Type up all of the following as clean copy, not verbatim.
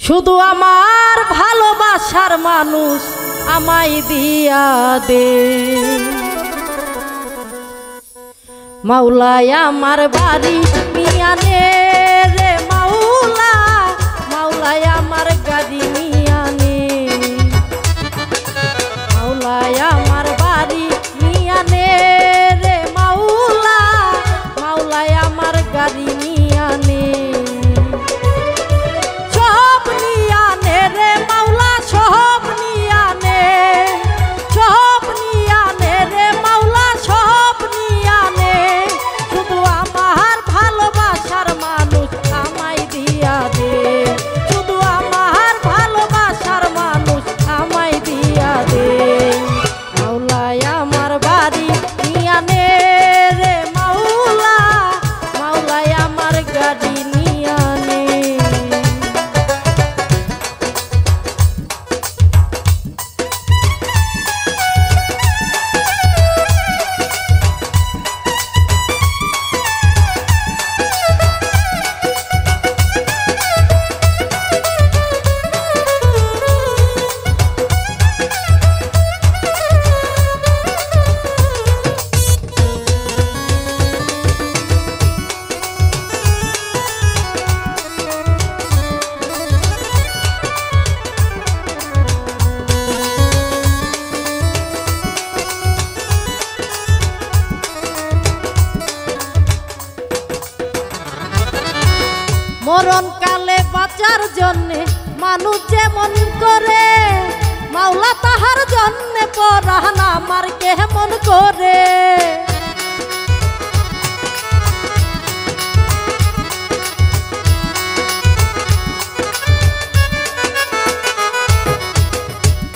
শুধু আমার ভালোবাসার মানুষ আমায় দিয়া দে মাওলা আমার বাড়ি মিয়ানে রে মাওলা মাওলা আমার গাড়ি মিয়ানে মাওলা আমার বাড়ি মিয়ানে রে মাওলা মাওলা আমার গাড়ি মিয়ানে সব নিয়ানে রে মাওলা সব নিয়ানে রে মাওলা সব নিয়ানে শুধু আমার ভালোবাসার মানুষ আমায় দিয়া দে শুধু আমার ভালোবাসার মানুষ আমায় দিয়া দে মাওলা আমার বাড়ি নিয়ানে রে মাওলা মাওলা আমার গাড়ি নিয়ানে মরণ কালে বাঁচার জন্যে মানুষ যেমন করে মাওলা তাহার জন্যে পরাণ আমার কেমন করে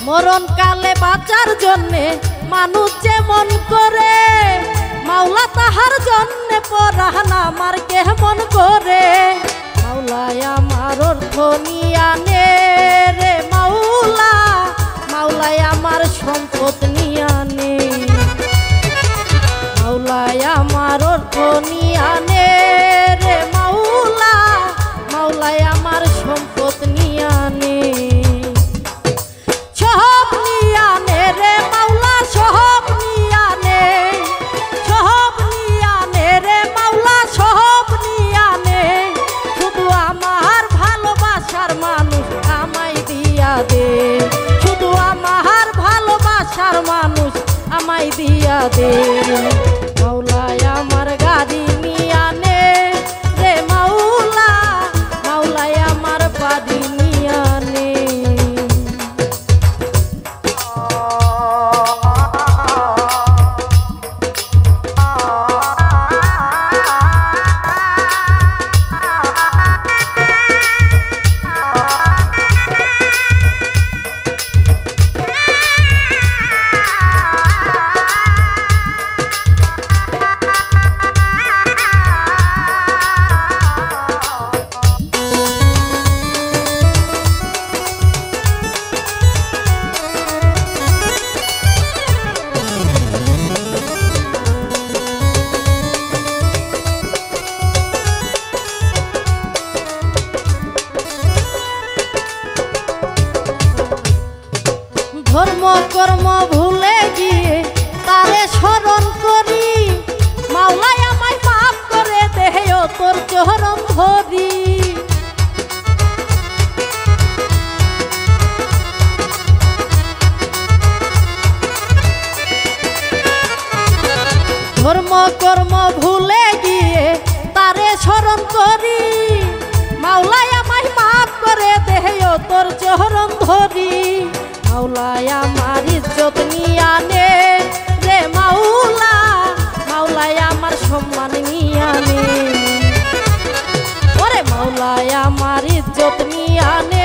মরণ কালে বাঁচার জন্যে মানুষ যেমন করে মাওলা তাহার জন্যে পরাণ আমার কেমন করে মাওলা আমার অর্থ নিয়ানে রে মাওলা মাওলা আমার সম্পদ নিয়ানে মাওলা আমার অর্থ নিয়ানে রে মাওলা মাওলা আমার সম্পদ নিয়ানে সব নিয়ানে রে মাওলা সব নিয়ানে রে মাওলা সব নিয়ানে শুধু আমার ভালোবাসার মানুষ আমায় দিয়া দে শুধু আমার ভালোবাসার মানুষ আমায় দিয়া দে মাওলা আমার গাড়ি নিয়ানে রে মাওলা মাওলা আমার বাড়ি নিয়ানে ধর্ম কর্ম ভুলে গিয়ে তারে স্মরণ করি মাওলা আমায় মাফ করে দেও তোর চরণ ধরি ধর্ম কর্ম ভুলে গিয়ে তারে স্মরণ করি মাওলা আমায় মাফ করে দেও তোর চরণ ধরি মাওলা আমার ইজ্জত নিয়ানে রে মাওলা মাওলা আমার সম্মান নিয়ানে ওরে মাওলা আমার ইজ্জত নিয়ানে